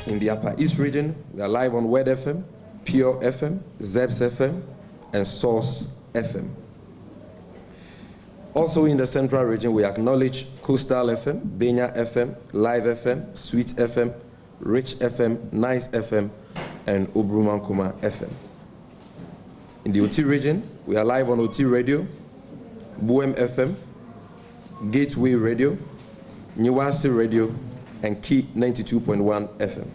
In the Upper East region, we are live on Word FM, Pure FM, Zebs FM, and Source FM. Also in the Central region, we acknowledge Coastal FM, Benya FM, Live FM, Sweet FM, Rich FM, Nice FM, and Obrumankuma FM. In the OT region, we are live on OT Radio, Buem FM, Gateway Radio, Nyawasi Radio, and Key 92.1 FM.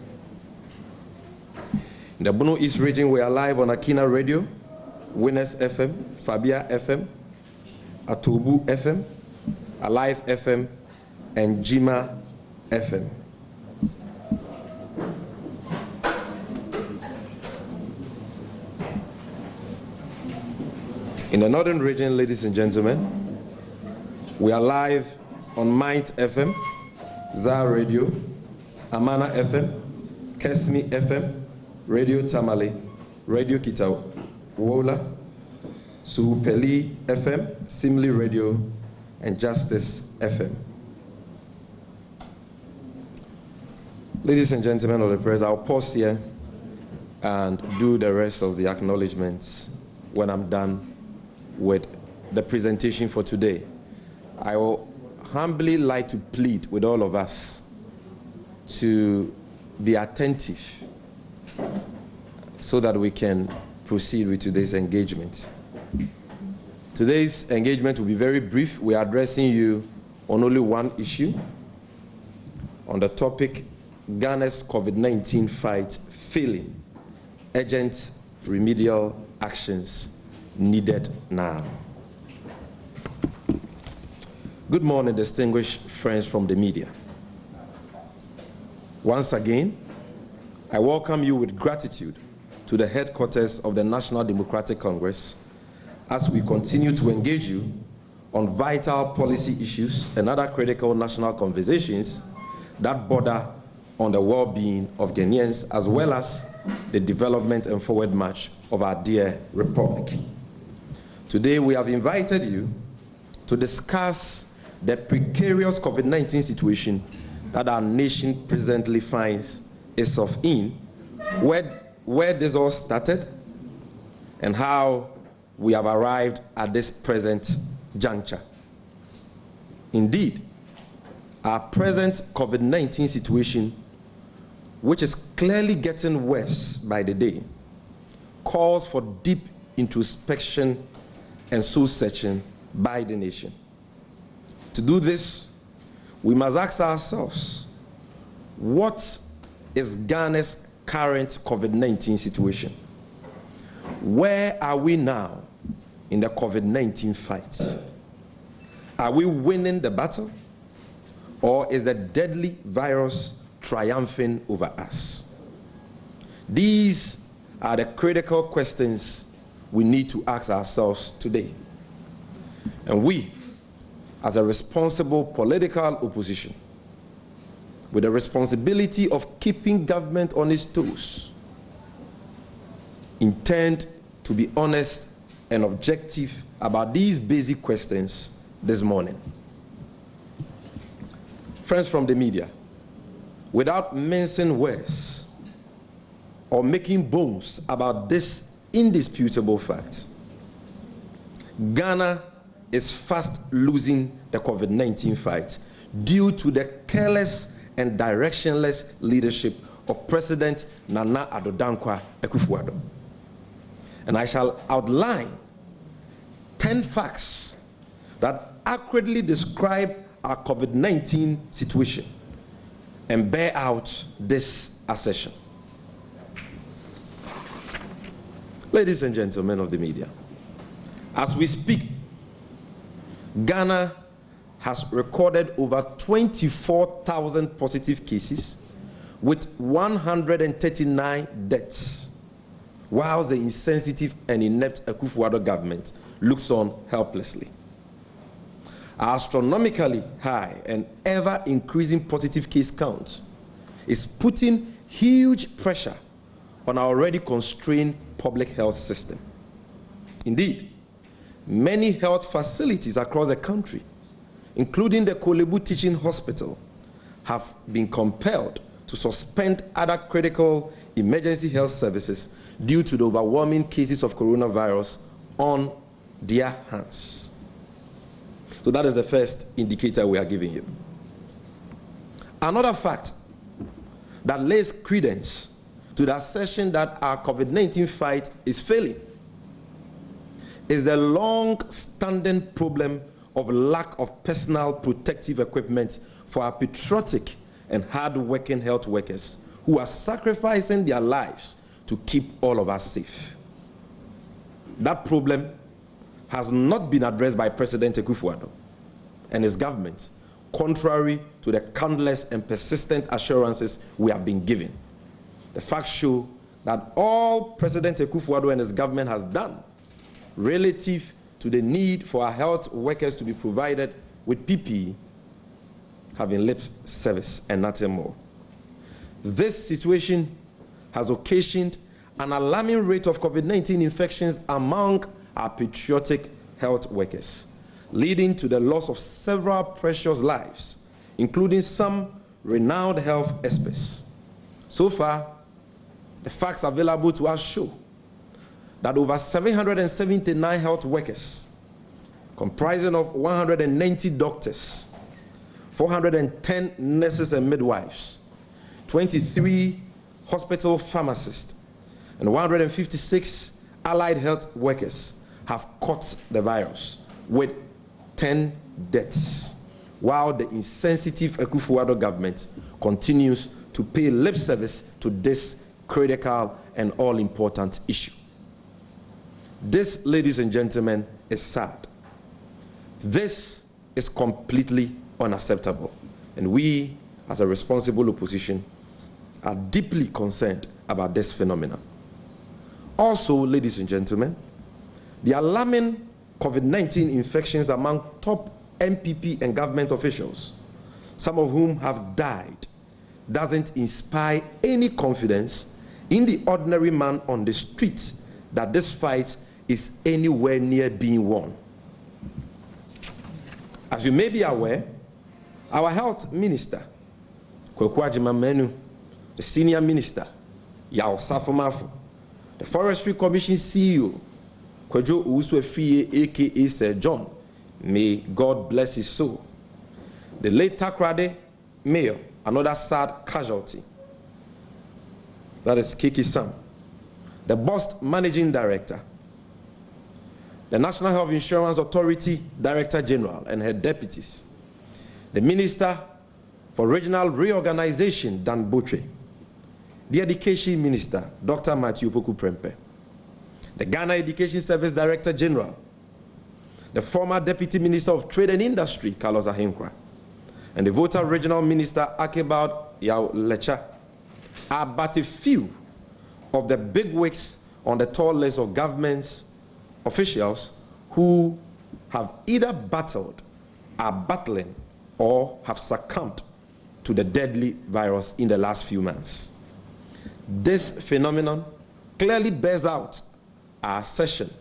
In the Bono East region, we are live on Akina Radio, Winners FM, Fabia FM, Atobu FM, Alive FM, and Jima FM. In the Northern region, ladies and gentlemen, we are live on Mind FM, Zar Radio, Amana FM, Kesmi FM, Radio Tamale, Radio Kitao, Wola, Suhupeli FM, Simli Radio, and Justice FM. Ladies and gentlemen of the press, I'll pause here and do the rest of the acknowledgements when I'm done with the presentation for today. I will humbly like to plead with all of us to be attentive so that we can proceed with today's engagement. Today's engagement will be very brief. We are addressing you on only one issue, on the topic, Ghana's COVID-19 fight failing, urgent remedial actions needed now. Good morning, distinguished friends from the media. Once again, I welcome you with gratitude to the headquarters of the National Democratic Congress as we continue to engage you on vital policy issues and other critical national conversations that border on the well-being of Ghanaians, as well as the development and forward march of our dear republic. Today, we have invited you to discuss the precarious COVID-19 situation that our nation presently finds itself in, where this all started, and how we have arrived at this present juncture. Indeed, our present COVID-19 situation, which is clearly getting worse by the day, calls for deep introspection and soul-searching by the nation. To do this, we must ask ourselves, what is Ghana's current COVID-19 situation? Where are we now in the COVID-19 fight? Are we winning the battle, or is the deadly virus triumphing over us? These are the critical questions we need to ask ourselves today. And we, as a responsible political opposition, with the responsibility of keeping government on its toes, intend to be honest and objective about these basic questions this morning. Friends from the media, without mincing words or making bones about this indisputable fact, Ghana is fast losing the COVID-19 fight due to the careless and directionless leadership of President Nana Addo Dankwa Akufo-Addo. And I shall outline 10 facts that accurately describe our COVID-19 situation and bear out this assertion. Ladies and gentlemen of the media, as we speak, Ghana has recorded over 24,000 positive cases with 139 deaths, while the insensitive and inept Akufo-Addo government looks on helplessly. Our astronomically high and ever-increasing positive case count is putting huge pressure on our already constrained public health system. Indeed, many health facilities across the country, including the Kolebu Teaching Hospital, have been compelled to suspend other critical emergency health services due to the overwhelming cases of coronavirus on their hands. So that is the first indicator we are giving you. Another fact that lays credence to the assertion that our COVID-19 fight is failing is the long-standing problem of lack of personal protective equipment for our patriotic and hard-working health workers who are sacrificing their lives to keep all of us safe. That problem has not been addressed by President Akufo-Addo and his government, contrary to the countless and persistent assurances we have been given. The facts show that all President Akufo-Addo and his government has done relative to the need for our health workers to be provided with PPE have been lip service and nothing more. This situation has occasioned an alarming rate of COVID-19 infections among our patriotic health workers, leading to the loss of several precious lives, including some renowned health experts. So far, the facts available to us show that over 779 health workers, comprising of 190 doctors, 410 nurses and midwives, 23 hospital pharmacists, and 156 allied health workers have caught the virus, with 10 deaths, while the insensitive Akufo-Addo government continues to pay lip service to this critical and all-important issue. This, ladies and gentlemen, is sad. This is completely unacceptable, and we, as a responsible opposition, are deeply concerned about this phenomenon. Also, ladies and gentlemen, the alarming COVID-19 infections among top MPP and government officials, some of whom have died, doesn't inspire any confidence in the ordinary man on the street that this fight is anywhere near being won. As you may be aware, our health minister, Akufo-Addo, the senior minister, Yao Safomafu, the Forestry Commission CEO, Kwadwo Owusu-Efie, aka Sir John, may God bless his soul. The late Takoradi Mayor, another sad casualty, that is Kiki Sam, the BOST Managing Director, the National Health Insurance Authority Director General and her deputies, the Minister for Regional Reorganization, Dan Botre, the Education Minister, Dr. Matthew Poku-Prempeh, the Ghana Education Service Director General, the former Deputy Minister of Trade and Industry, Carlos Ahenkwa, and the Volta Regional Minister, Akebald Yao Lecha, are but a few of the bigwigs on the tall list of governments officials who have either battled, are battling, or have succumbed to the deadly virus in the last few months. This phenomenon clearly bears out our assertion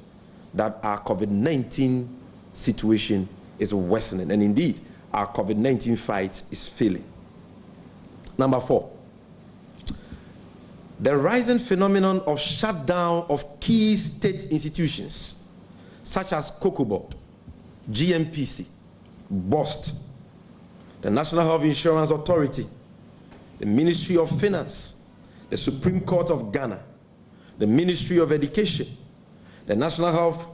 that our COVID-19 situation is worsening, and indeed, our COVID-19 fight is failing. Number 4, the rising phenomenon of shutdown of key state institutions, such as Cocoa Board, GMPC, BOST, the National Health Insurance Authority, the Ministry of Finance, the Supreme Court of Ghana, the Ministry of Education, the National Health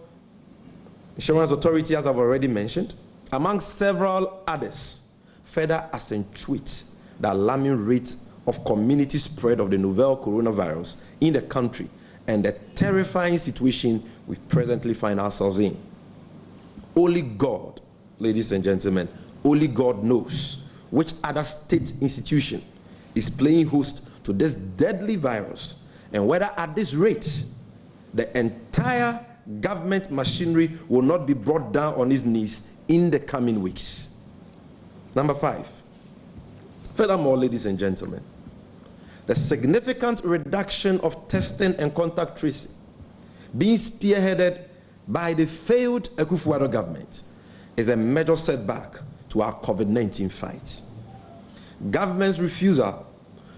Insurance Authority, as I've already mentioned, among several others, further accentuate the alarming rate of community spread of the novel coronavirus in the country and the terrifying situation we presently find ourselves in. Only God, ladies and gentlemen, only God knows which other state institution is playing host to this deadly virus, and whether at this rate the entire government machinery will not be brought down on its knees in the coming weeks. Number 5. Furthermore, ladies and gentlemen, the significant reduction of testing and contact tracing being spearheaded by the failed Akufo-Addo government is a major setback to our COVID-19 fight. Government's refusal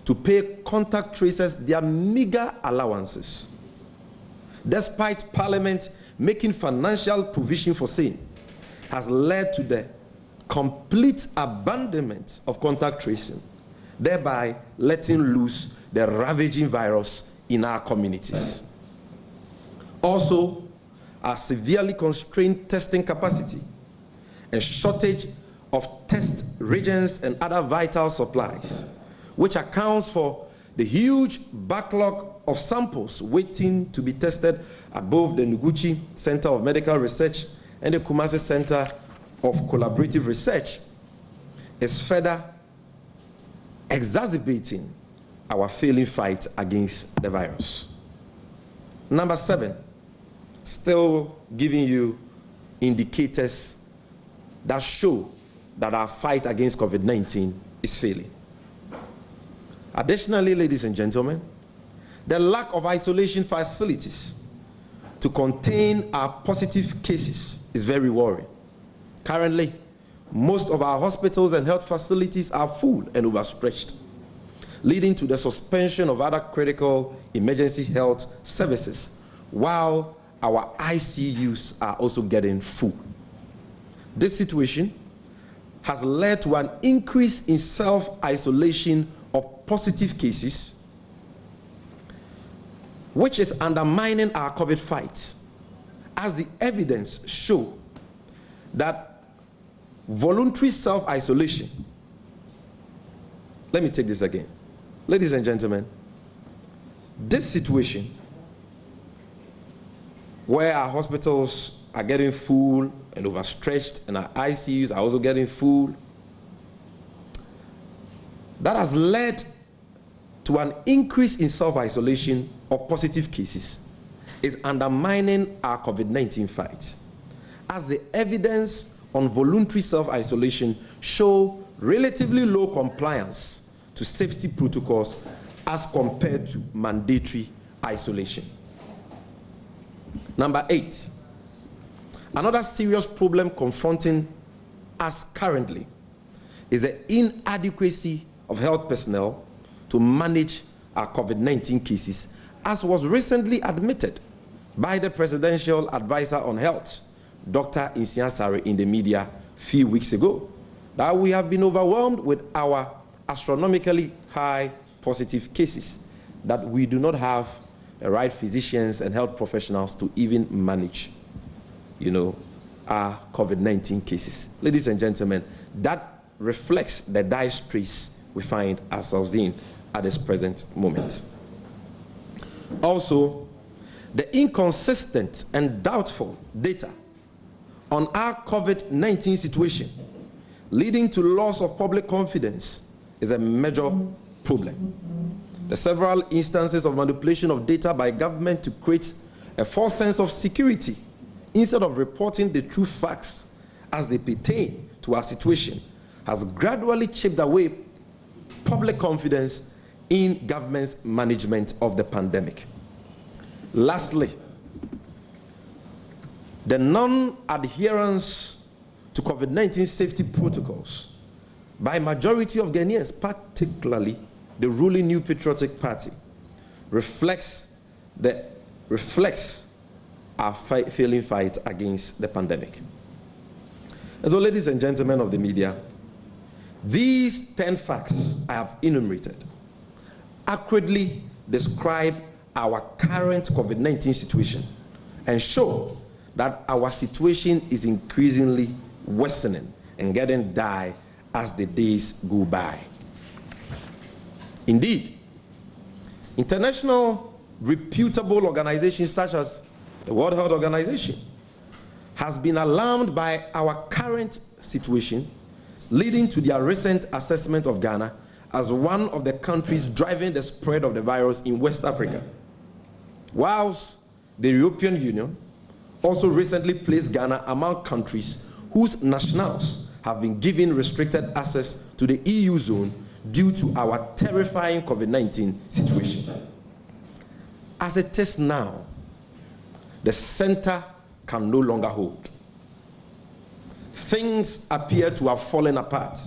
to pay contact tracers their meager allowances, despite Parliament making financial provision for same, has led to the complete abandonment of contact tracing, thereby letting loose the ravaging virus in our communities. Also, our severely constrained testing capacity and shortage of test reagents and other vital supplies, which accounts for the huge backlog of samples waiting to be tested at both the Noguchi Center of Medical Research and the Kumasi Center of Collaborative Research, is further exacerbating our failing fight against the virus. Number 7, still giving you indicators that show that our fight against COVID-19 is failing. Additionally, ladies and gentlemen, the lack of isolation facilities to contain our positive cases is very worrying. Currently, most of our hospitals and health facilities are full and overstretched, leading to the suspension of other critical emergency health services, while our ICUs are also getting full. This situation has led to an increase in self-isolation of positive cases, which is undermining our COVID fight, as the evidence shows that voluntary self-isolation, let me take this again. Ladies and gentlemen, this situation where our hospitals are getting full and overstretched and our ICUs are also getting full, that has led to an increase in self-isolation of positive cases, is undermining our COVID-19 fight, as the evidence on voluntary self-isolation show relatively low compliance to safety protocols as compared to mandatory isolation. Number 8, another serious problem confronting us currently is the inadequacy of health personnel to manage our COVID-19 cases, as was recently admitted by the Presidential Advisor on Health, Dr. Insiasare, in the media a few weeks ago, that we have been overwhelmed with our astronomically high positive cases, that we do not have the right physicians and health professionals to even manage, our COVID-19 cases. Ladies and gentlemen, that reflects the dire straits we find ourselves in at this present moment. Also, the inconsistent and doubtful data on our COVID-19 situation, leading to loss of public confidence, is a major problem. The several instances of manipulation of data by government to create a false sense of security instead of reporting the true facts as they pertain to our situation has gradually chipped away public confidence in government's management of the pandemic. Lastly, the non-adherence to COVID-19 safety protocols by majority of Ghanaians, particularly the ruling New Patriotic Party, reflects our failing fight against the pandemic. And so, ladies and gentlemen of the media, these 10 facts I have enumerated accurately describe our current COVID-19 situation and show that our situation is increasingly worsening and getting dire as the days go by. Indeed, international reputable organizations such as the World Health Organization has been alarmed by our current situation, leading to their recent assessment of Ghana as one of the countries driving the spread of the virus in West Africa. Whilst the European Union also recently placed Ghana among countries whose nationals have been given restricted access to the EU zone due to our terrifying COVID-19 situation. As it is now, the center can no longer hold. Things appear to have fallen apart.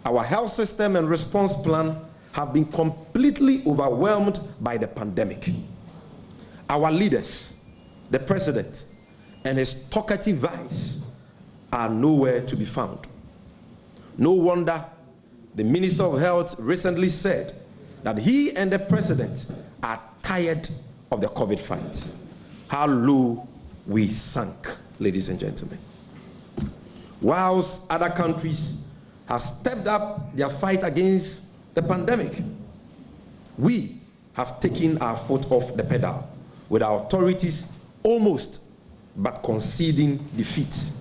Our health system and response plan have been completely overwhelmed by the pandemic. Our leaders, the president, and his talkative vice are nowhere to be found. No wonder the Minister of Health recently said that he and the president are tired of the COVID fight. How low we sank, ladies and gentlemen. Whilst other countries have stepped up their fight against the pandemic, we have taken our foot off the pedal, with our authorities almost but conceding defeat.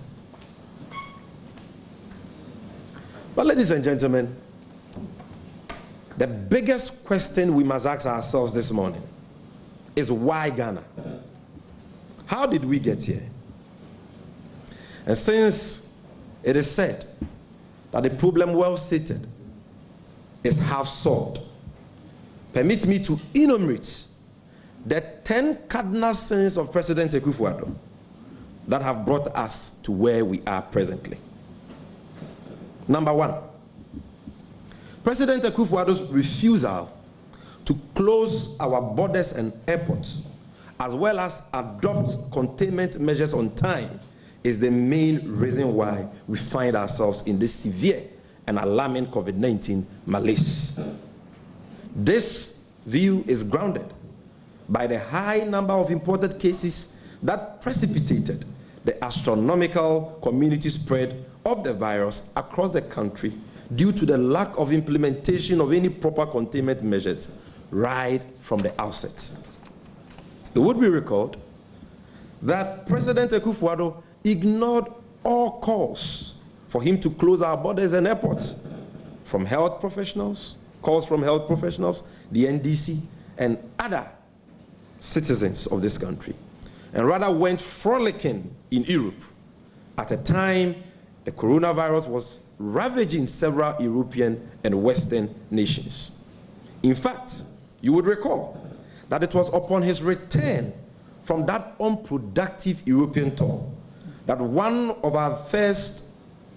But ladies and gentlemen, the biggest question we must ask ourselves this morning is why Ghana? How did we get here? And since it is said that the problem well stated is half solved, permit me to enumerate the 10 cardinal sins of President Akufo-Addo that have brought us to where we are presently. Number 1, President Akufo-Addo's refusal to close our borders and airports, as well as adopt containment measures on time, is the main reason why we find ourselves in this severe and alarming COVID-19 malaise. This view is grounded by the high number of imported cases that precipitated the astronomical community spread of the virus across the country due to the lack of implementation of any proper containment measures right from the outset. It would be recalled that President Akufo-Addo ignored all calls for him to close our borders and airports from health professionals, calls from health professionals, the NDC, and other citizens of this country, and rather went frolicking in Europe at a time the coronavirus was ravaging several European and Western nations. In fact, you would recall that it was upon his return from that unproductive European tour that one of our first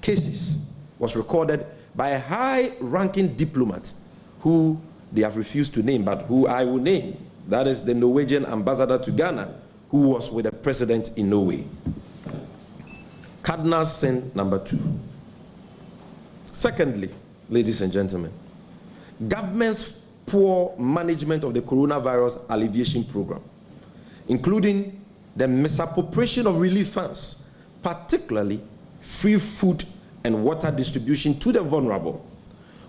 cases was recorded by a high-ranking diplomat who they have refused to name, but who I will name. That is the Norwegian ambassador to Ghana, who was with the president in Norway. Cardinal sin number 2. Secondly, ladies and gentlemen, government's poor management of the coronavirus alleviation program, including the misappropriation of relief funds, particularly free food and water distribution to the vulnerable,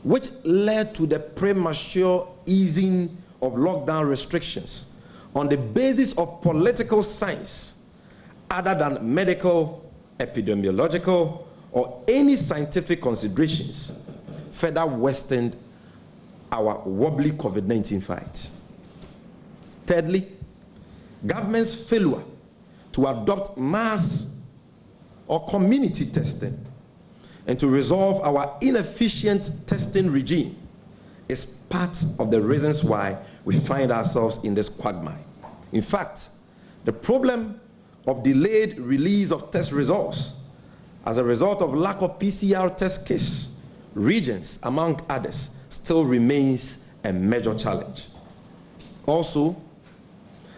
which led to the premature easing of lockdown restrictions on the basis of political science other than medical, epidemiological, or any scientific considerations, further worsened our wobbly COVID-19 fight. Thirdly, government's failure to adopt mass or community testing and to resolve our inefficient testing regime is part of the reasons why we find ourselves in this quagmire. In fact, the problem of delayed release of test results as a result of lack of PCR test kits, regions, among others, still remains a major challenge. Also,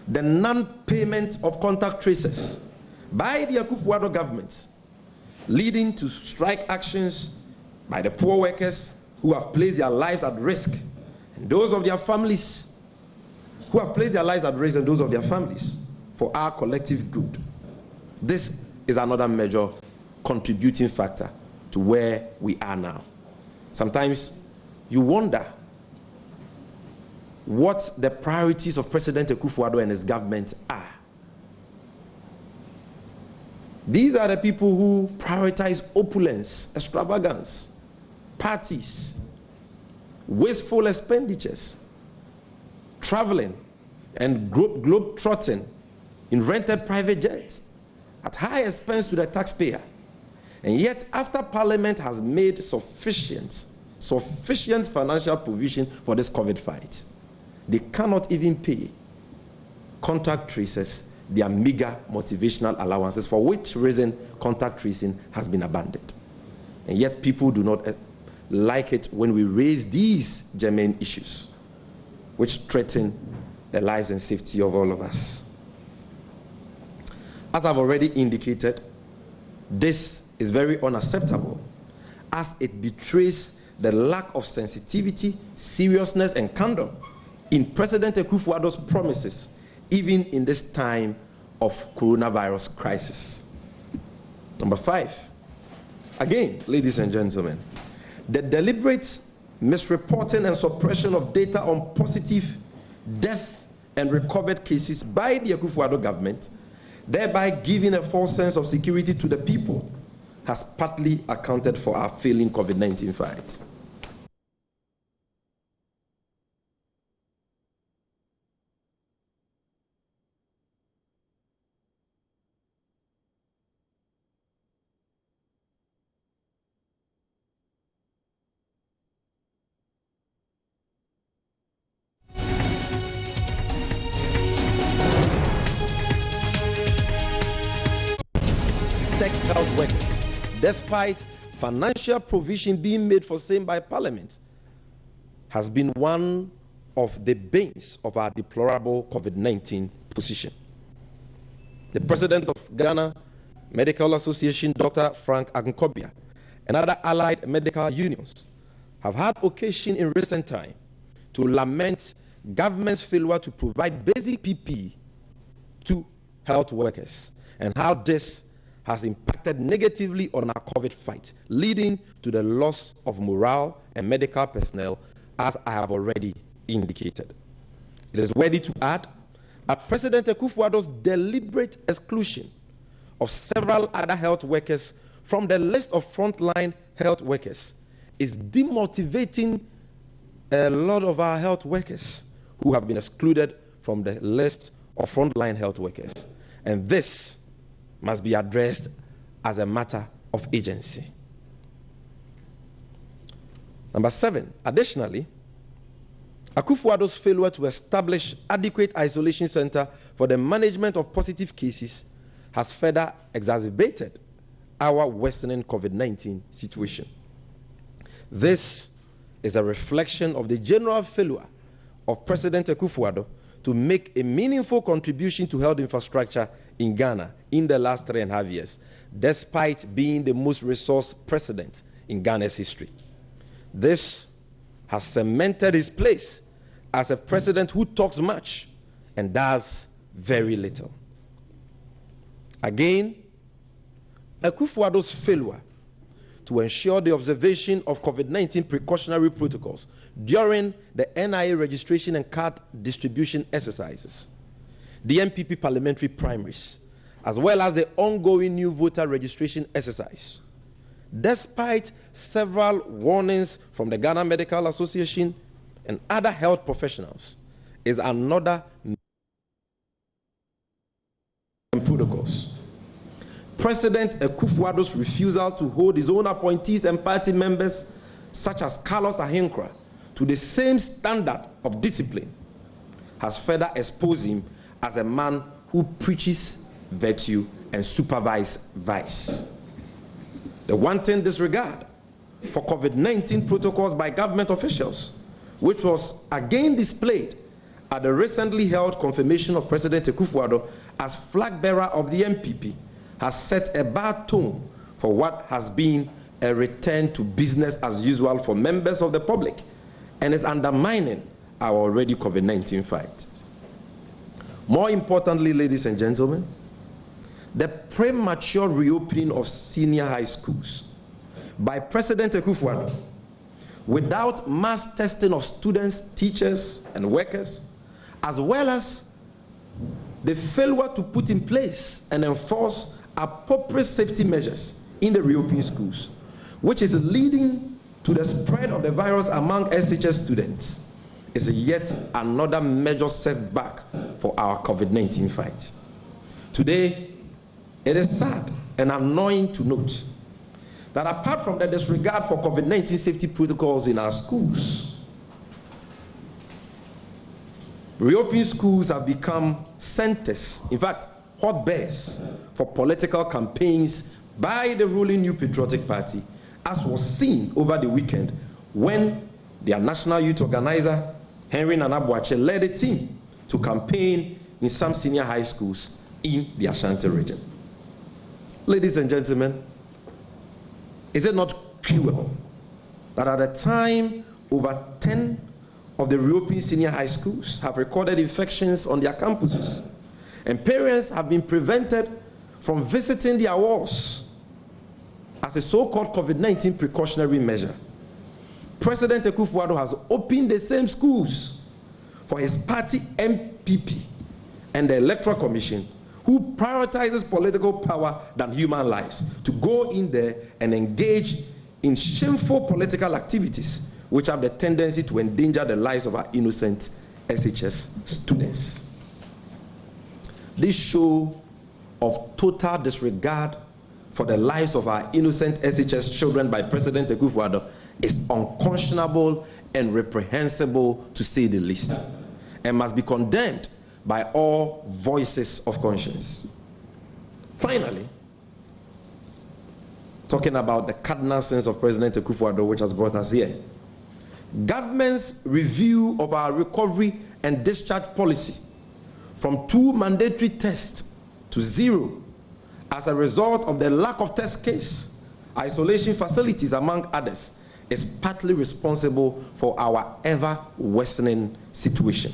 the non-payment of contact tracers by the Akufo-Addo government, leading to strike actions by the poor workers who have placed their lives at risk, and those of their families who have placed their lives at risk, and those of their families, for our collective good. This is another major contributing factor to where we are now. Sometimes you wonder what the priorities of President Akufo-Addo and his government are. These are the people who prioritize opulence, extravagance, parties, wasteful expenditures, traveling and globe-trotting in rented private jets at high expense to the taxpayer. And yet, after Parliament has made sufficient financial provision for this COVID fight, they cannot even pay contact tracers their meager motivational allowances, for which reason contact tracing has been abandoned. And yet people do not like it when we raise these germane issues, which threaten the lives and safety of all of us. As I've already indicated, this is very unacceptable, as it betrays the lack of sensitivity, seriousness, and candor in President Akufo-Addo's promises, even in this time of coronavirus crisis. Number 5, again, ladies and gentlemen, the deliberate misreporting and suppression of data on positive death and recovered cases by the Akufo-Addo government, thereby giving a false sense of security to the people, has partly accounted for our failing COVID-19 fight. Health workers, despite financial provision being made for same by Parliament, has been one of the banes of our deplorable COVID-19 position. The President of Ghana Medical Association, Dr. Frank Ankobia, and other allied medical unions have had occasion in recent time to lament government's failure to provide basic PPE to health workers, and how this has impacted negatively on our COVID fight, leading to the loss of morale and medical personnel, as I have already indicated. It is worthy to add that President Akufo-Addo's deliberate exclusion of several other health workers from the list of frontline health workers is demotivating a lot of our health workers who have been excluded from the list of frontline health workers. And this must be addressed as a matter of agency. Number 7, additionally, Akufo-Addo's failure to establish adequate isolation center for the management of positive cases has further exacerbated our worsening COVID-19 situation. This is a reflection of the general failure of President Akufo-Addo to make a meaningful contribution to health infrastructure in Ghana in the last 3.5 years, despite being the most resource president in Ghana's history. This has cemented his place as a president who talks much and does very little. Again, Akufo-Addo's failure to ensure the observation of COVID-19 precautionary protocols during the NIA registration and card distribution exercises, the MPP parliamentary primaries, as well as the ongoing new voter registration exercise, despite several warnings from the Ghana Medical Association and other health professionals, is another protocols. President Akufo-Addo's refusal to hold his own appointees and party members, such as Carlos Ahinkra, to the same standard of discipline, has further exposed him as a man who preaches virtue and supervises vice. The wanton disregard for COVID-19 protocols by government officials, which was again displayed at the recently held confirmation of President Akufo-Addo as flag bearer of the MPP, has set a bad tone for what has been a return to business as usual for members of the public, and is undermining our already COVID-19 fight. More importantly, ladies and gentlemen, the premature reopening of senior high schools by President Akufo-Addo, without mass testing of students, teachers, and workers, as well as the failure to put in place and enforce appropriate safety measures in the reopening schools, which is leading to the spread of the virus among SHS students, is yet another major setback for our COVID-19 fight. Today, it is sad and annoying to note that apart from the disregard for COVID-19 safety protocols in our schools, reopening schools have become centers, in fact, hotbeds for political campaigns by the ruling New Patriotic Party as was seen over the weekend when their national youth organizer, Henry Nana Boakye, led a team to campaign in some senior high schools in the Ashanti region. Ladies and gentlemen, is it not cruel that at a time over 10 of the European senior high schools have recorded infections on their campuses, and parents have been prevented from visiting their wards as a so-called COVID-19 precautionary measure? President Akufo-Addo has opened the same schools for his party MPP and the Electoral Commission, who prioritizes political power than human lives, to go in there and engage in shameful political activities which have the tendency to endanger the lives of our innocent SHS students. This show of total disregard for the lives of our innocent SHS children by President Akufo-Addo is unconscionable and reprehensible, to say the least, and must be condemned by all voices of conscience. Finally, talking about the cardinal sins of President Akufo-Addo, which has brought us here, government's review of our recovery and discharge policy from 2 mandatory tests to 0 as a result of the lack of test case, isolation facilities, among others, is partly responsible for our ever worsening situation.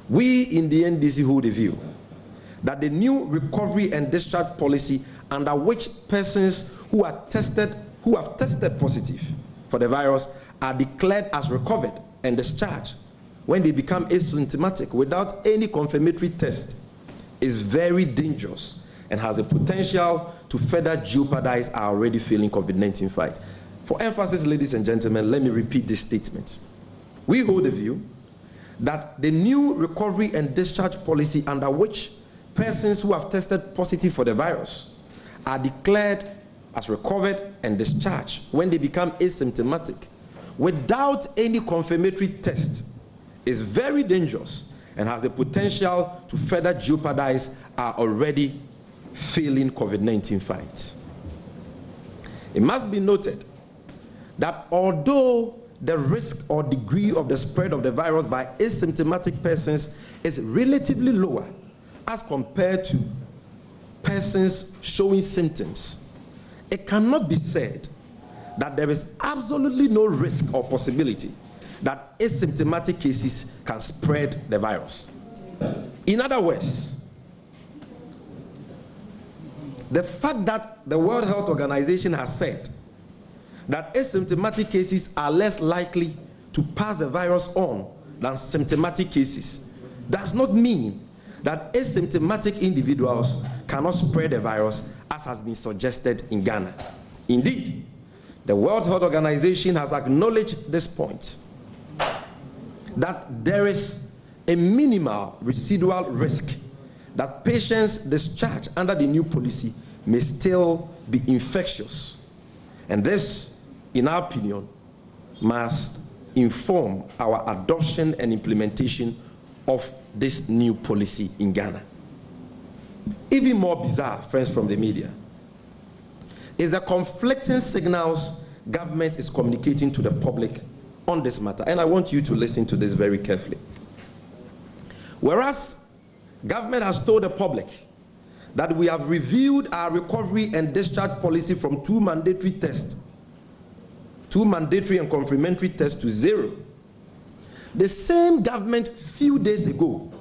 We in the NDC hold a view that the new recovery and discharge policy, under which persons who have tested positive for the virus are declared as recovered and discharged when they become asymptomatic without any confirmatory test, is very dangerous and has the potential to further jeopardize our already failing COVID-19 fight. For emphasis, ladies and gentlemen, let me repeat this statement. We hold the view that the new recovery and discharge policy, under which persons who have tested positive for the virus are declared as recovered and discharged when they become asymptomatic without any confirmatory test, is very dangerous and has the potential to further jeopardize our already failing COVID-19 fight. It must be noted that although the risk or degree of the spread of the virus by asymptomatic persons is relatively lower as compared to persons showing symptoms, it cannot be said that there is absolutely no risk or possibility that asymptomatic cases can spread the virus. In other words, the fact that the World Health Organization has said that asymptomatic cases are less likely to pass the virus on than symptomatic cases does not mean that asymptomatic individuals cannot spread the virus, as has been suggested in Ghana. Indeed, the World Health Organization has acknowledged this point, that there is a minimal residual risk that patients discharged under the new policy may still be infectious. And this, in our opinion, must inform our adoption and implementation of this new policy in Ghana. Even more bizarre, friends from the media, is the conflicting signals government is communicating to the public on this matter. And I want you to listen to this very carefully. Whereas government has told the public that we have reviewed our recovery and discharge policy from 2 mandatory tests, 2 mandatory and complementary tests, to 0. The same government few days ago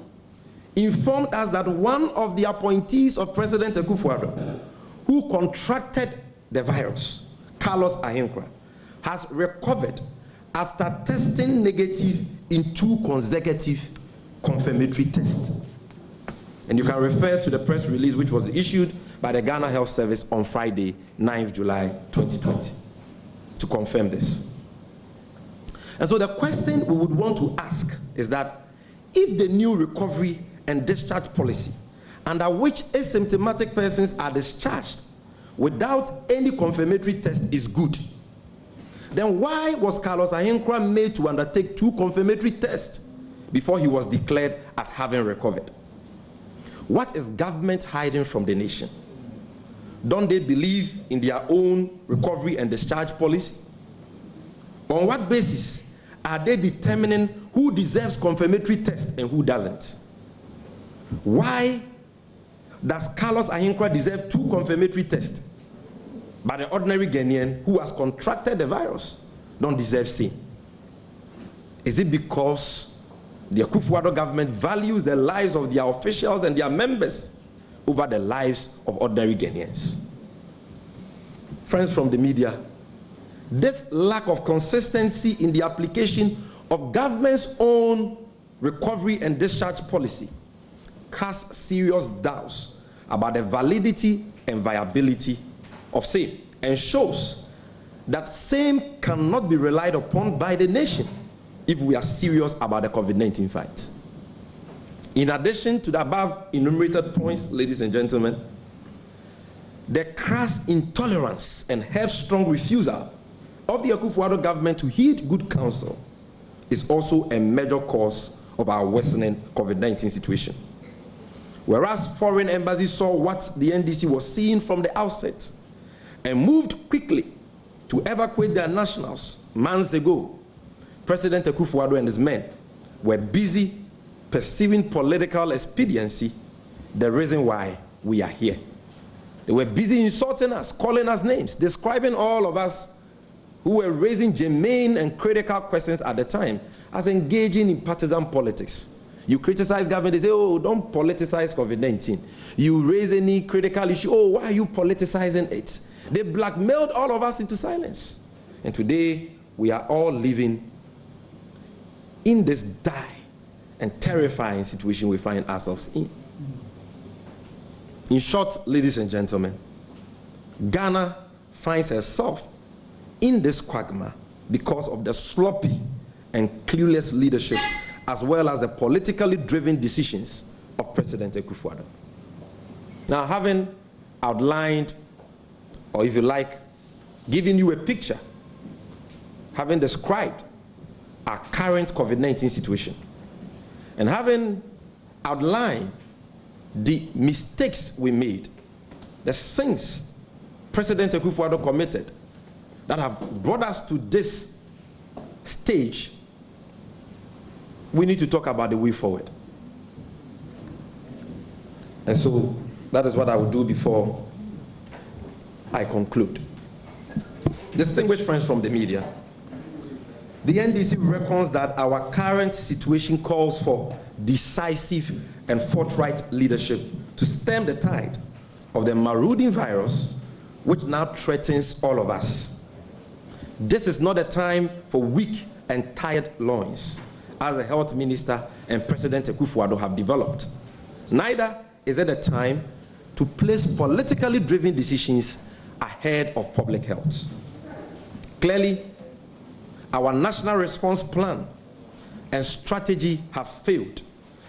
informed us that one of the appointees of President Akufo-Addo, who contracted the virus, Carlos Ahenkra, has recovered after testing negative in 2 consecutive confirmatory tests. And you can refer to the press release which was issued by the Ghana Health Service on Friday, 9th July 2020, to confirm this. And so the question we would want to ask is that if the new recovery and discharge policy, under which asymptomatic persons are discharged without any confirmatory test, is good, then why was Carlos Ahenkra made to undertake 2 confirmatory tests before he was declared as having recovered? What is government hiding from the nation? Don't they believe in their own recovery and discharge policy? On what basis are they determining who deserves confirmatory test and who doesn't? Why does Carlos Ahinkra deserve 2 confirmatory tests, but the ordinary Ghanaian who has contracted the virus don't deserve same? Is it because the Akufo-Addo government values the lives of their officials and their members over the lives of ordinary Ghanaians? Friends from the media, this lack of consistency in the application of government's own recovery and discharge policy casts serious doubts about the validity and viability of same, and shows that same cannot be relied upon by the nation if we are serious about the COVID-19 fight. In addition to the above enumerated points, ladies and gentlemen, the crass intolerance and headstrong refusal of the Akufo-Addo government to heed good counsel is also a major cause of our worsening COVID-19 situation. Whereas foreign embassies saw what the NDC was seeing from the outset and moved quickly to evacuate their nationals months ago, President Akufo-Addo and his men were busy pursuing political expediency, the reason why we are here. They were busy insulting us, calling us names, describing all of us who were raising germane and critical questions at the time as engaging in partisan politics. You criticize government, they say, oh, don't politicize COVID-19. You raise any critical issue, oh, why are you politicizing it? They blackmailed all of us into silence. And today, we are all living in this dire and terrifying situation we find ourselves in. In short, ladies and gentlemen, Ghana finds herself in this quagmire because of the sloppy and clueless leadership, as well as the politically driven decisions of President Akufo-Addo. Now, having outlined, or if you like, giving you a picture, having described our current COVID-19 situation, and having outlined the mistakes we made, the sins President Akufo-Addo committed that have brought us to this stage, we need to talk about the way forward. And so that is what I will do before I conclude. Distinguished friends from the media, the NDC reckons that our current situation calls for decisive and forthright leadership to stem the tide of the marauding virus which now threatens all of us. This is not a time for weak and tired loins, as the health minister and President Akufo-Addo have developed. Neither is it a time to place politically driven decisions ahead of public health. Clearly, our national response plan and strategy have failed,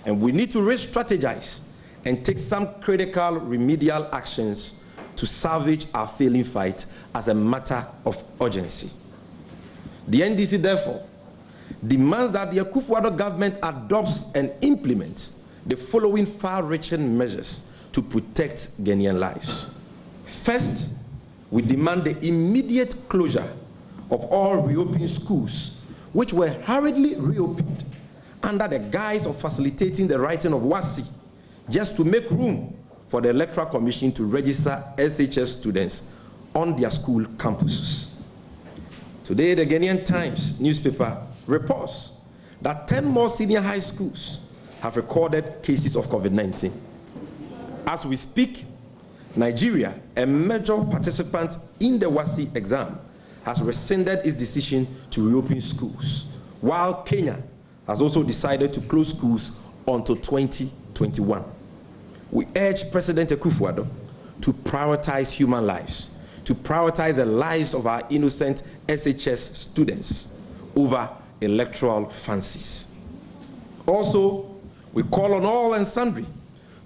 and we need to re-strategize and take some critical remedial actions to salvage our failing fight as a matter of urgency. The NDC, therefore, demands that the Akufo-Addo government adopts and implements the following far-reaching measures to protect Ghanaian lives. First, we demand the immediate closure of all reopened schools, which were hurriedly reopened under the guise of facilitating the writing of WASI, just to make room for the Electoral Commission to register SHS students on their school campuses. Today, the Ghanaian Times newspaper reports that 10 more senior high schools have recorded cases of COVID-19. As we speak, Nigeria, a major participant in the WASI exam, has rescinded its decision to reopen schools, while Kenya has also decided to close schools until 2021. We urge President Akufo-Addo to prioritize human lives, to prioritize the lives of our innocent SHS students over electoral fancies. Also, we call on all and sundry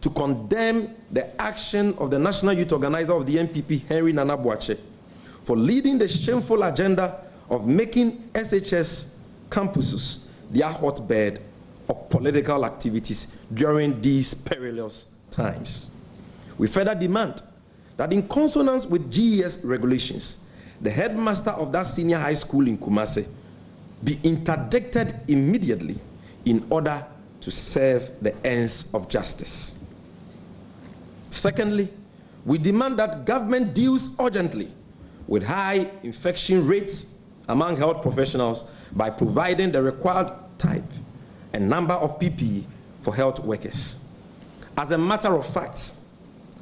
to condemn the action of the National Youth Organizer of the NPP, Henry Nana Boakye, for leading the shameful agenda of making SHS campuses their hotbed of political activities during these perilous times. We further demand that in consonance with GES regulations, the headmaster of that senior high school in Kumasi be interdicted immediately in order to serve the ends of justice. Secondly, we demand that government deals urgently with high infection rates among health professionals by providing the required type and number of PPE for health workers. As a matter of fact,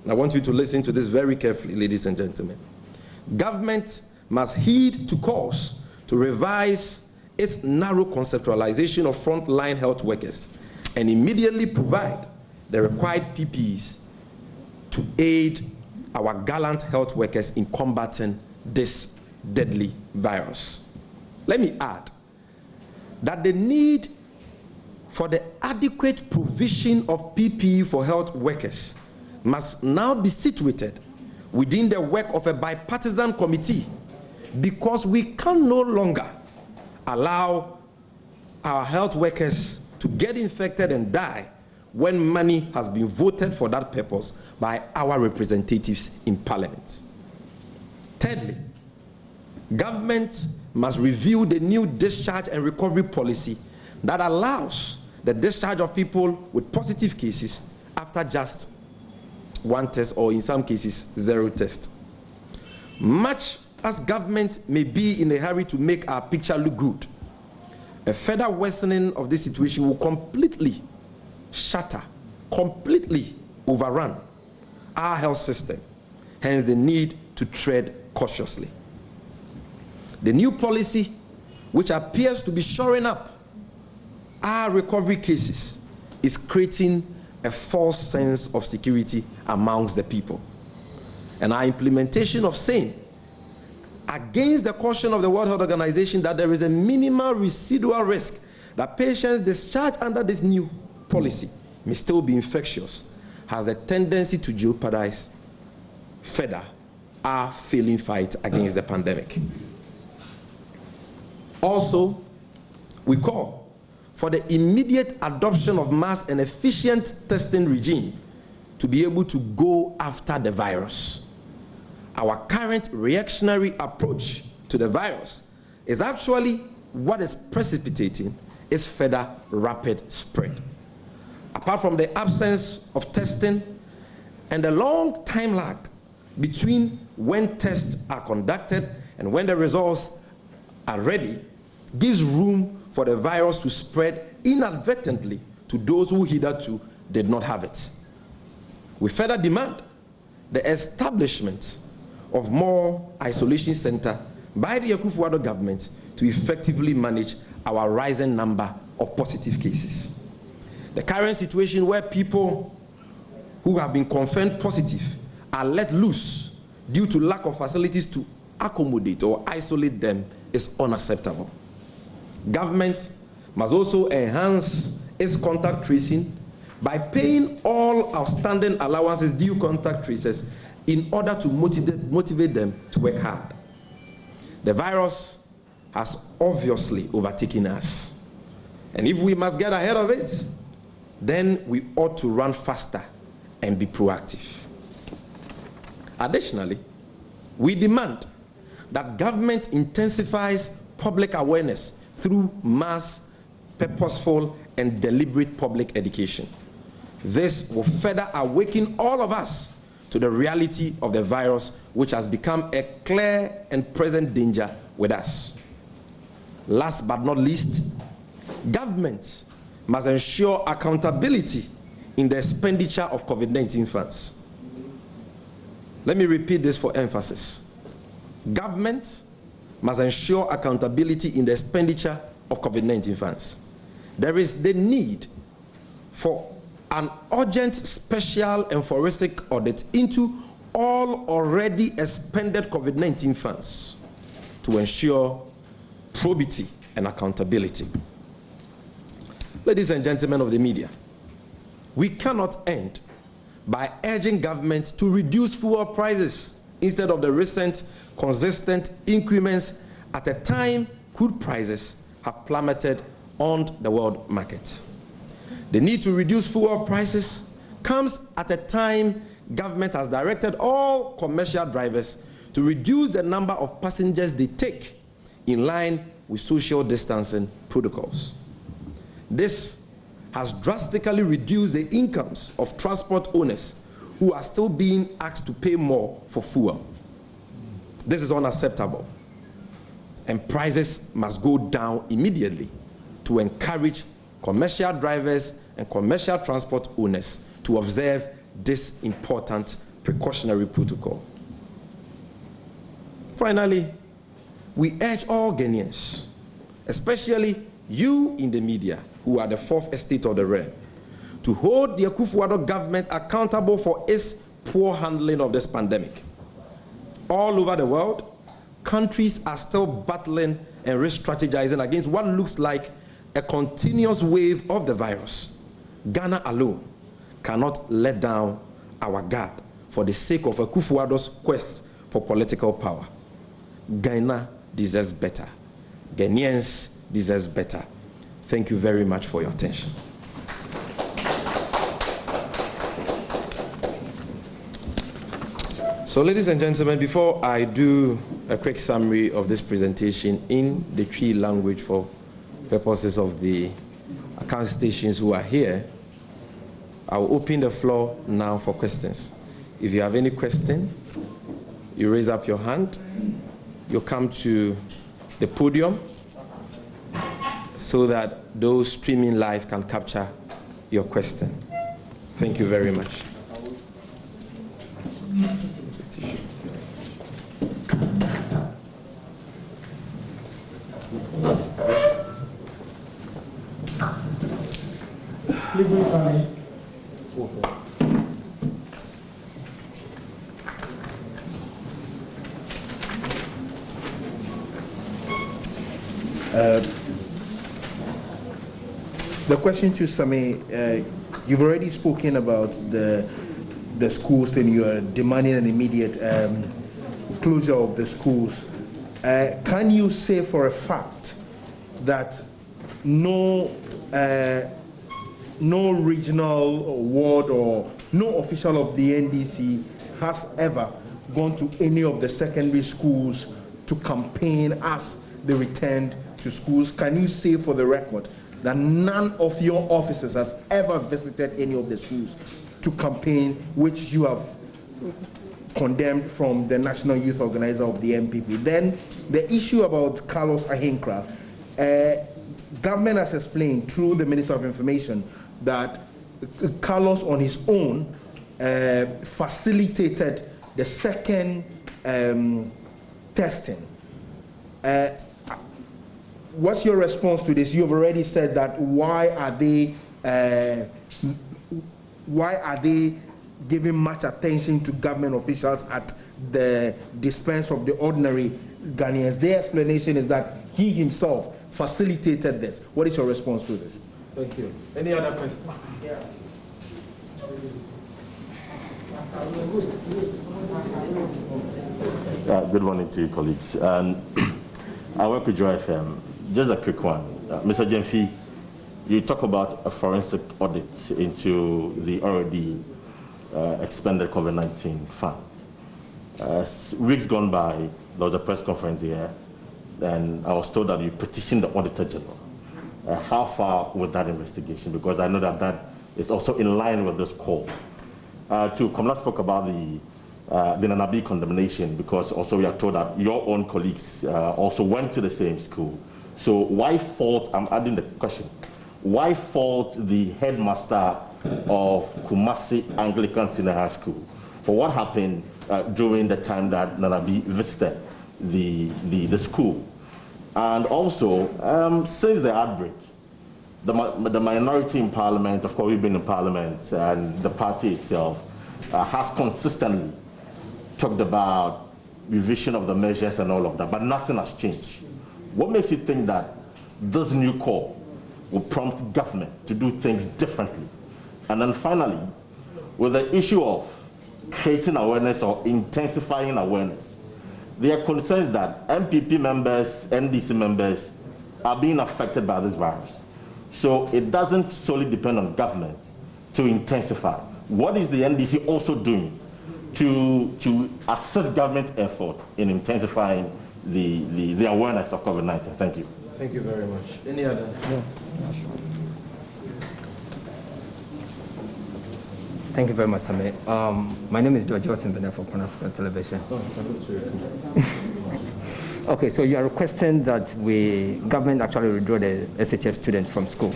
and I want you to listen to this very carefully, ladies and gentlemen, government must heed to calls to revise its narrow conceptualization of frontline health workers and immediately provide the required PPEs to aid our gallant health workers in combating this deadly virus. Let me add that the need for the adequate provision of PPE for health workers must now be situated within the work of a bipartisan committee, because we can no longer allow our health workers to get infected and die when money has been voted for that purpose by our representatives in Parliament. Thirdly, government must review the new discharge and recovery policy that allows the discharge of people with positive cases after just one test, or in some cases, 0 test. Much as government may be in a hurry to make our picture look good, a further worsening of this situation will completely shatter, completely overrun our health system, hence the need to tread cautiously. The new policy, which appears to be shoring up our recovery cases, is creating a false sense of security amongst the people. And our implementation of same, against the caution of the World Health Organization that there is a minimal residual risk that patients discharged under this new policy may still be infectious, has a tendency to jeopardize further our failing fight against the pandemic. Also, we call for the immediate adoption of mass and efficient testing regime to be able to go after the virus. Our current reactionary approach to the virus is actually what is precipitating its further rapid spread. Apart from the absence of testing and the long time lag between when tests are conducted and when the results are ready, gives room for the virus to spread inadvertently to those who hitherto did not have it. We further demand the establishment of more isolation centers by the Akufo-Addo government to effectively manage our rising number of positive cases. The current situation where people who have been confirmed positive are let loose due to lack of facilities to accommodate or isolate them is unacceptable. Government must also enhance its contact tracing by paying all outstanding allowances due contact tracers in order to motivate them to work hard. The virus has obviously overtaken us, and if we must get ahead of it, then we ought to run faster and be proactive. Additionally, we demand that government intensifies public awareness through mass, purposeful, and deliberate public education. This will further awaken all of us to the reality of the virus, which has become a clear and present danger with us. Last but not least, governments must ensure accountability in the expenditure of COVID-19 funds. Let me repeat this for emphasis. Government must ensure accountability in the expenditure of COVID-19 funds. There is the need for an urgent special and forensic audit into all already expended COVID-19 funds to ensure probity and accountability. Ladies and gentlemen of the media, we cannot end by urging government to reduce fuel prices instead of the recent consistent increments at a time crude prices have plummeted on the world market. The need to reduce fuel prices comes at a time government has directed all commercial drivers to reduce the number of passengers they take in line with social distancing protocols. This has drastically reduced the incomes of transport owners who are still being asked to pay more for fuel. This is unacceptable, and prices must go down immediately to encourage commercial drivers and commercial transport owners to observe this important precautionary protocol. Finally, we urge all Ghanaians, especially you in the media, who are the fourth estate of the realm, to hold the Akufo-Addo government accountable for its poor handling of this pandemic. All over the world, countries are still battling and re-strategizing against what looks like a continuous wave of the virus. Ghana alone cannot let down our guard for the sake of Akufo-Addo's quest for political power. Ghana deserves better. Ghanaians deserve better. Thank you very much for your attention. So, ladies and gentlemen, before I do a quick summary of this presentation in the Twi language for purposes of the account stations who are here, I will open the floor now for questions. If you have any question, you raise up your hand, you come to the podium so that those streaming live can capture your question. Thank you very much. The question to Sammy, you've already spoken about the schools, and you are demanding an immediate closure of the schools. Can you say for a fact that no regional or ward or no official of the NDC has ever gone to any of the secondary schools to campaign as they returned to schools? Can you say for the record that none of your officers has ever visited any of the schools to campaign, which you have condemned from the National Youth Organizer of the MPP? Then the issue about Carlos Ahinkra, government has explained through the Minister of Information that Carlos on his own facilitated the second testing. What's your response to this? You've already said that. Why are they giving much attention to government officials at the expense of the ordinary Ghanaians? Their explanation is that he himself facilitated this. What is your response to this? Thank you. Any other questions? Yeah. Good morning to you, colleagues. I work with Joy FM. Just a quick one. Mr. Gyamfi, you talk about a forensic audit into the already expended COVID-19 fund. Weeks gone by, there was a press conference here, and I was told that you petitioned the Auditor General. How far was that investigation? Because I know that that is also in line with this call. Komla spoke about the Nanabi condemnation, because also we are told that your own colleagues also went to the same school. So why fault, I'm adding the question, why fault the headmaster of Kumasi Anglican Senior High School for what happened during the time that Nanabi visited the school? And also, since the outbreak, the minority in Parliament, of course we've been in Parliament, and the party itself has consistently talked about revision of the measures and all of that, but nothing has changed. What makes you think that this new call will prompt government to do things differently? And then finally, with the issue of creating awareness or intensifying awareness, there are concerns that MPP members, NDC members are being affected by this virus. So it doesn't solely depend on government to intensify. what is the NDC also doing to assist government effort in intensifying the awareness of COVID-19? Thank you. Thank you very much. Any other? Yeah, sure. Thank you very much, Sammy. My name is George Bennett for Pan-African Television. Okay, so you are requesting that government actually withdraw the SHS student from school.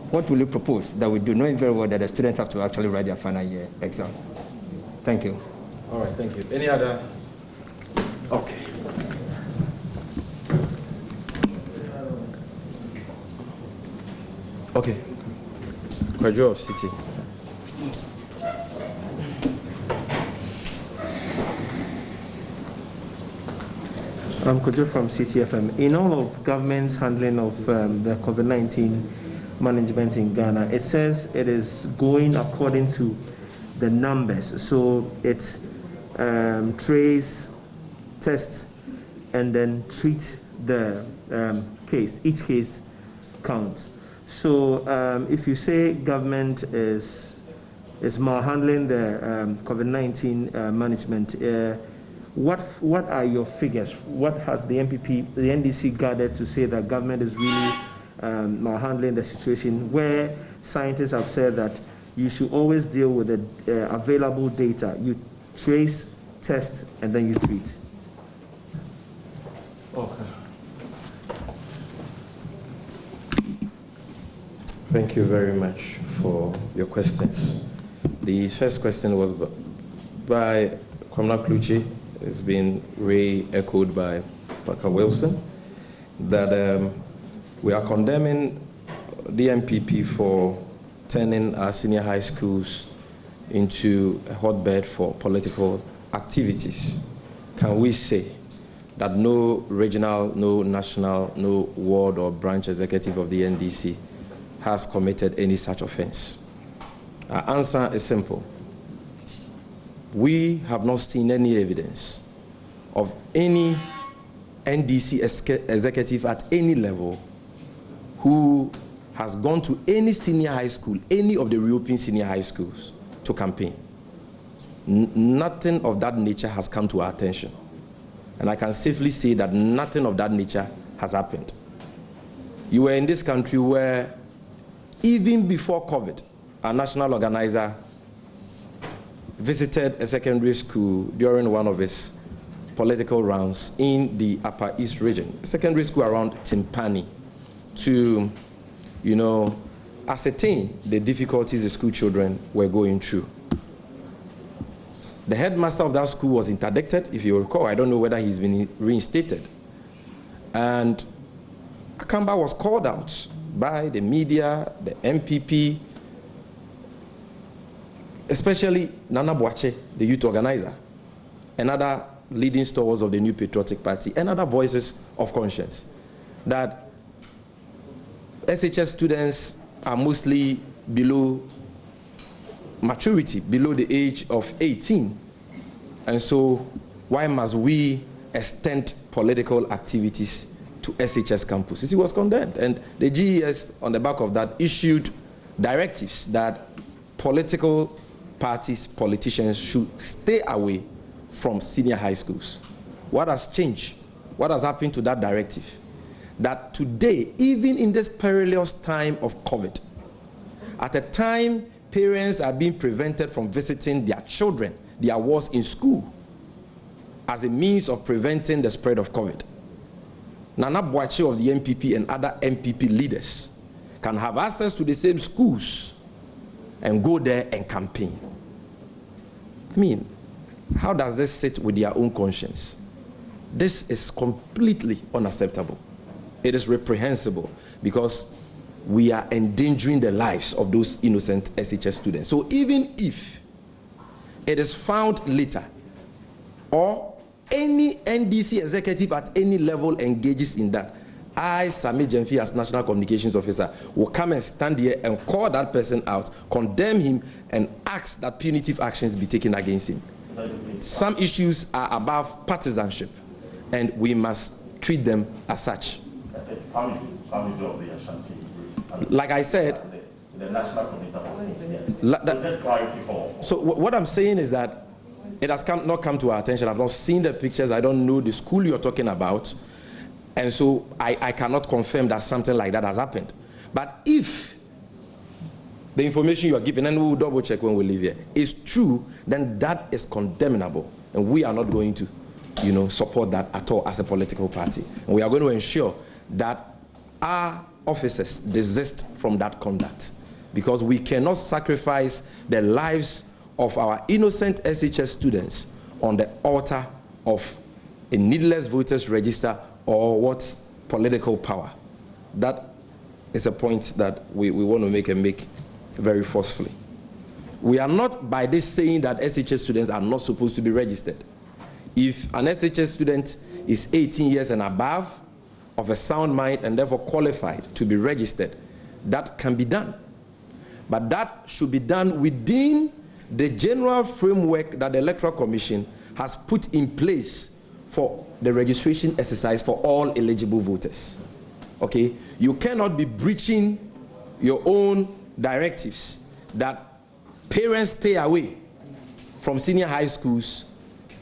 What will you propose that we do, knowing very well that the students have to actually write their final year exam? Thank you. All right, thank you. Any other? Okay. Okay. Kwajo of City. I'm Kojo from CTFM. In all of government's handling of the COVID-19 management in Ghana, it says it is going according to the numbers. So it trace, test, and then treat the case. Each case counts. So if you say government is malhandling the COVID-19 management, what are your figures? What has the NDC gathered to say that government is really malhandling the situation, where scientists have said that you should always deal with the available data. You trace, test, and then you treat. Okay. Thank you very much for your questions. The first question was by Kwamna Kluchi. It's been re-echoed by Parker Wilson, that we are condemning the MPP for turning our senior high schools into a hotbed for political activities. Can we say that no regional, no national, no ward or branch executive of the NDC has committed any such offense? Our answer is simple. We have not seen any evidence of any NDC executive at any level who has gone to any senior high school, any of the reopened senior high schools, to campaign. Nothing of that nature has come to our attention. And I can safely say that nothing of that nature has happened. You were in this country where, even before COVID, our national organizer visited a secondary school during one of his political rounds in the Upper East region, a secondary school around Timpani, to, ascertain the difficulties the school children were going through. The headmaster of that school was interdicted, if you recall. I don't know whether he's been reinstated. And Akamba was called out by the media, the MPP, especially Nana Boache, the youth organizer, and other leading stalwarts of the New Patriotic Party, and other voices of conscience, that SHS students are mostly below maturity, below the age of 18. And so why must we extend political activities to SHS campuses? He was condemned. And the GES, on the back of that, issued directives that political parties, politicians should stay away from senior high schools. What has changed? What has happened to that directive? That today, even in this perilous time of COVID, at a time parents are being prevented from visiting their children, their wards in school, as a means of preventing the spread of COVID, Nana Boache of the MPP and other MPP leaders can have access to the same schools and go there and campaign. I mean, how does this sit with their own conscience? This is completely unacceptable. It is reprehensible, because we are endangering the lives of those innocent SHS students. So even if it is found later, or any NDC executive at any level engages in that, I, Sammy Gyamfi, as National Communications Officer, will come and stand here and call that person out, condemn him, and ask that punitive actions be taken against him. Some issues are above partisanship, and we must treat them as such. Like I said, The national coordinator for this clarity for. So what I'm saying is that it has not come to our attention. I've not seen the pictures. I don't know the school you're talking about. And so I cannot confirm that something like that has happened. But if the information you are giving, and we'll double check when we leave here, is true, then that is condemnable. And we are not going to, support that at all as a political party. And we are going to ensure that our officers desist from that conduct, because we cannot sacrifice the lives of our innocent SHS students on the altar of a needless voters register or what political power. That is a point that we want to make very forcefully. We are not by this saying that SHS students are not supposed to be registered. If an SHS student is 18 years and above, of a sound mind and therefore qualified to be registered, that can be done. But that should be done within the general framework that the Electoral Commission has put in place for the registration exercise for all eligible voters. Okay? You cannot be breaching your own directives that parents stay away from senior high schools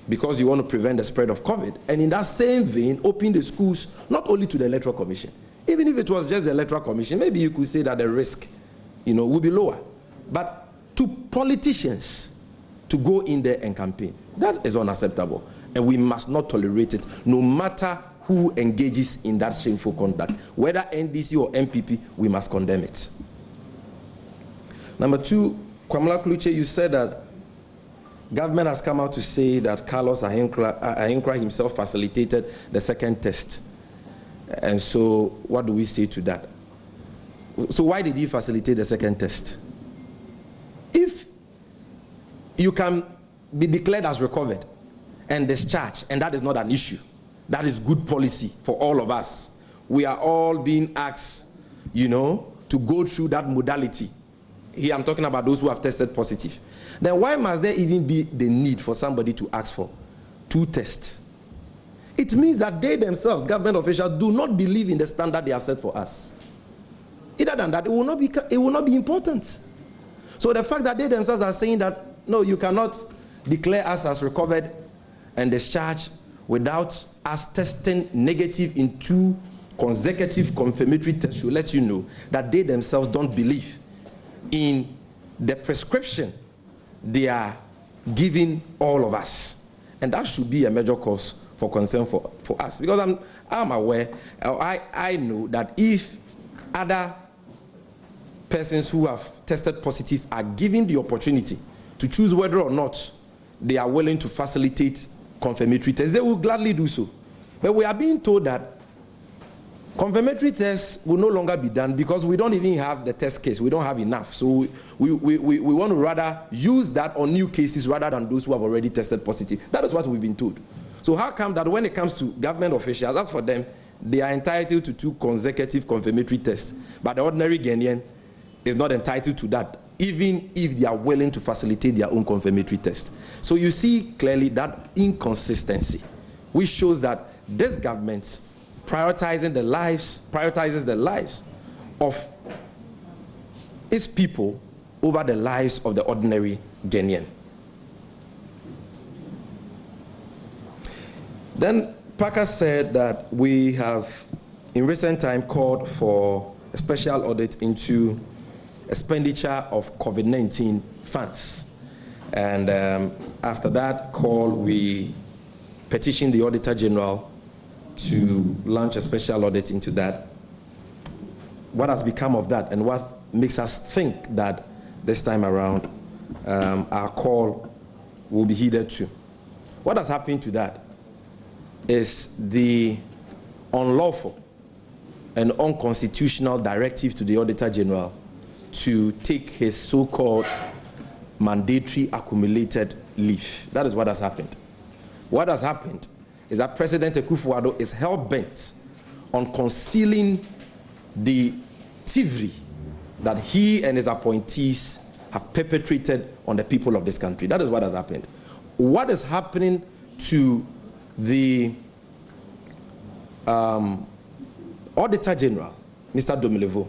because you want to prevent the spread of COVID. And in that same vein, open the schools not only to the Electoral Commission. Even if it was just the Electoral Commission, maybe you could say that the risk, would be lower. But to politicians to go in there and campaign, that is unacceptable. And we must not tolerate it, no matter who engages in that shameful conduct. Whether NDC or MPP, we must condemn it. Number two, Kwamala Kluche, you said that government has come out to say that Carlos Ahinkra himself facilitated the second test. And so what do we say to that? So why did he facilitate the second test? If you can be declared as recovered and discharged, and that is not an issue, that is good policy for all of us. We are all being asked, to go through that modality. Here I'm talking about those who have tested positive. Then why must there even be the need for somebody to ask for 2 tests? It means that they themselves, government officials, do not believe in the standard they have set for us. Other than that, it will not be important. So the fact that they themselves are saying that, no, you cannot declare us as recovered and discharged without us testing negative in 2 consecutive confirmatory tests should let you know that they themselves don't believe in the prescription they are giving all of us. And that should be a major cause for concern for us. Because I'm aware, I know that if other persons who have tested positive are given the opportunity to choose whether or not they are willing to facilitate confirmatory tests, they will gladly do so. But we are being told that confirmatory tests will no longer be done because we don't even have the test case. We don't have enough. So we want to rather use that on new cases rather than those who have already tested positive. That is what we've been told. So how come that when it comes to government officials, as for them, they are entitled to 2 consecutive confirmatory tests, but the ordinary Ghanaian is not entitled to that, even if they are willing to facilitate their own confirmatory test? So you see clearly that inconsistency, which shows that this government prioritizes the lives of its people over the lives of the ordinary Ghanaian. Then Parker said that we have, in recent time, called for a special audit into expenditure of COVID-19 funds. And after that call, we petitioned the Auditor General to launch a special audit into that. What has become of that, and what makes us think that this time around our call will be heeded to? What has happened to that is the unlawful and unconstitutional directive to the Auditor General to take his so-called mandatory accumulated leave. That is what has happened. What has happened is that President Akufo-Addo is hell-bent on concealing the thievery that he and his appointees have perpetrated on the people of this country. That is what has happened. What is happening to the Auditor General, Mr. Domilevo,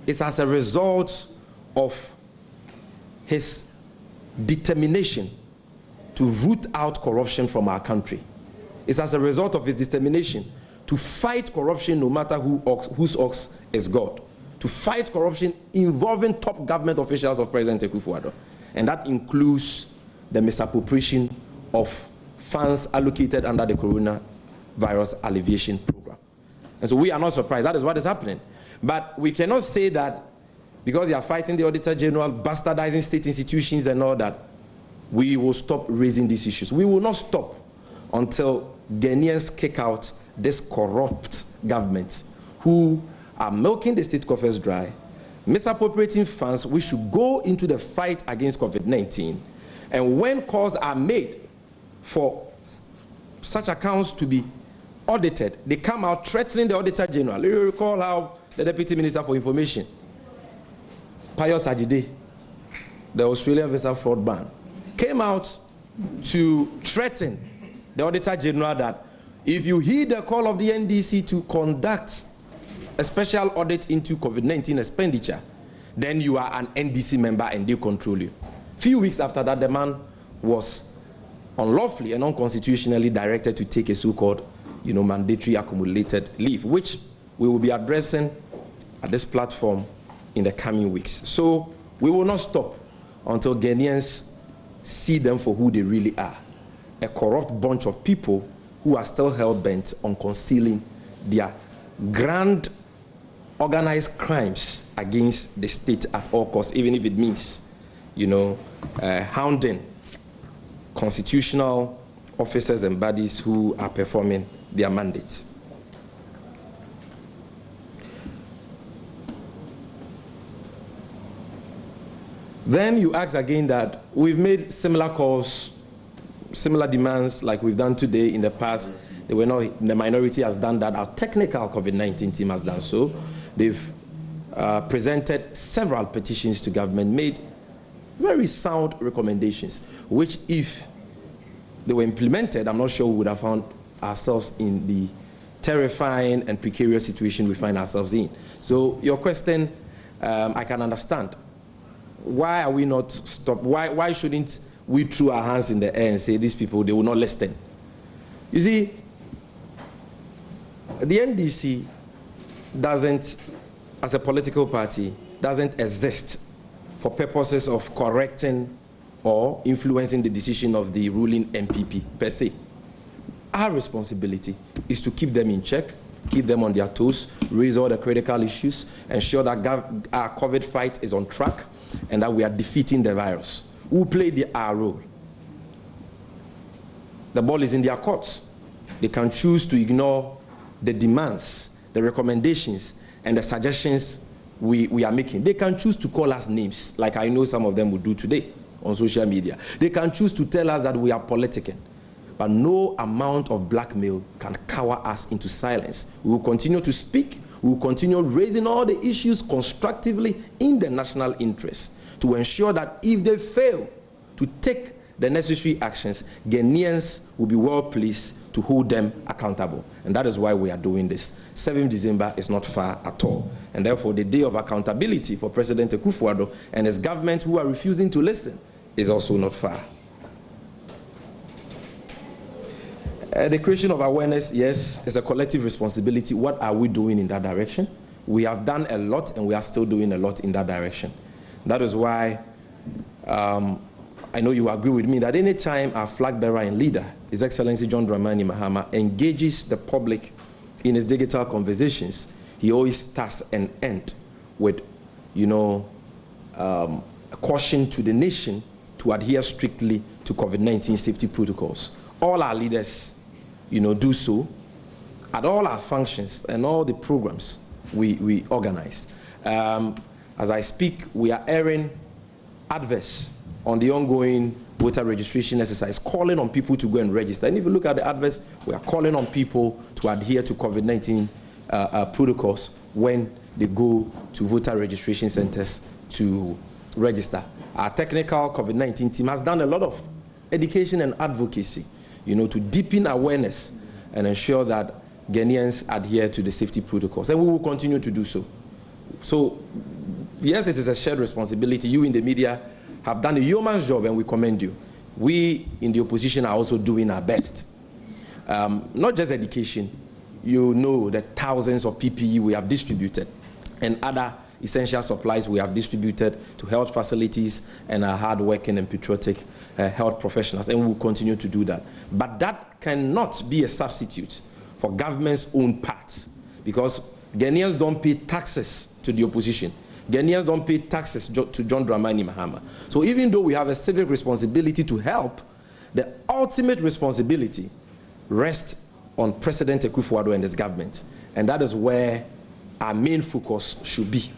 is as a result of his determination to root out corruption from our country. It's as a result of his determination to fight corruption no matter whose ox is God, to fight corruption involving top government officials of President Akufo-Addo. And that includes the misappropriation of funds allocated under the coronavirus alleviation program. And so we are not surprised. That is what is happening. But we cannot say that because they are fighting the Auditor General, bastardizing state institutions and all that, we will stop raising these issues. We will not stop until Ghanaians kick out this corrupt government who are milking the state coffers dry, misappropriating funds. We should go into the fight against COVID-19. And when calls are made for such accounts to be audited, they come out threatening the Auditor General. You recall how the Deputy Minister for Information, Pius Ajide, the Australian visa fraud ban, came out to threaten the Auditor General that if you heed the call of the NDC to conduct a special audit into COVID-19 expenditure, then you are an NDC member and they control you. Few weeks after that, the man was unlawfully and unconstitutionally directed to take a so-called, mandatory accumulated leave, which we will be addressing at this platform in the coming weeks. So we will not stop until Ghanaians see them for who they really are, a corrupt bunch of people who are still hell-bent on concealing their grand organized crimes against the state at all costs, even if it means, hounding constitutional officers and bodies who are performing their mandates. Then you ask again that we've made similar calls, similar demands like we've done today in the past. They were not, the minority has done that. Our technical COVID-19 team has done so. They've presented several petitions to government, made very sound recommendations, which if they were implemented, I'm not sure we would have found ourselves in the terrifying and precarious situation we find ourselves in. So your question, I can understand. Why are we not stopped? Why shouldn't we throw our hands in the air and say these people, they will not listen? You see, the NDC doesn't, as a political party, doesn't exist for purposes of correcting or influencing the decision of the ruling MPP per se. Our responsibility is to keep them in check, keep them on their toes, raise all the critical issues, ensure that our COVID fight is on track and that we are defeating the virus. Who play our role? The ball is in their courts. They can choose to ignore the demands, the recommendations, and the suggestions we are making. They can choose to call us names, like I know some of them will do today on social media. They can choose to tell us that we are politicking. But no amount of blackmail can cower us into silence. We will continue to speak. We will continue raising all the issues constructively in the national interest to ensure that if they fail to take the necessary actions, Ghanaians will be well pleased to hold them accountable. And that is why we are doing this. 7th December is not far at all. And therefore, the day of accountability for President Akufo-Addo and his government who are refusing to listen is also not far. The creation of awareness, yes, is a collective responsibility. What are we doing in that direction? We have done a lot, and we are still doing a lot in that direction. That is why I know you agree with me that any time our flag bearer and leader, His Excellency John Dramani Mahama, engages the public in his digital conversations, he always starts and ends with, a caution to the nation to adhere strictly to COVID-19 safety protocols. All our leaders, do so at all our functions and all the programs we organized. As I speak, we are airing adverts on the ongoing voter registration exercise, calling on people to go and register. And if you look at the adverts, we are calling on people to adhere to COVID-19 protocols when they go to voter registration centers to register. Our technical COVID-19 team has done a lot of education and advocacy, to deepen awareness and ensure that Ghanaians adhere to the safety protocols. And we will continue to do so. So yes, it is a shared responsibility. You in the media have done a yeoman's job, and we commend you. We in the opposition are also doing our best. Not just education. You know the thousands of PPE we have distributed and other essential supplies we have distributed to health facilities and our hard-working and patriotic health professionals, and we will continue to do that. But that cannot be a substitute for government's own part, because Ghanaians don't pay taxes to the opposition. Ghanaians don't pay taxes to John Dramani Mahama. So even though we have a civic responsibility to help, the ultimate responsibility rests on President Akufo-Addo and his government. And that is where our main focus should be.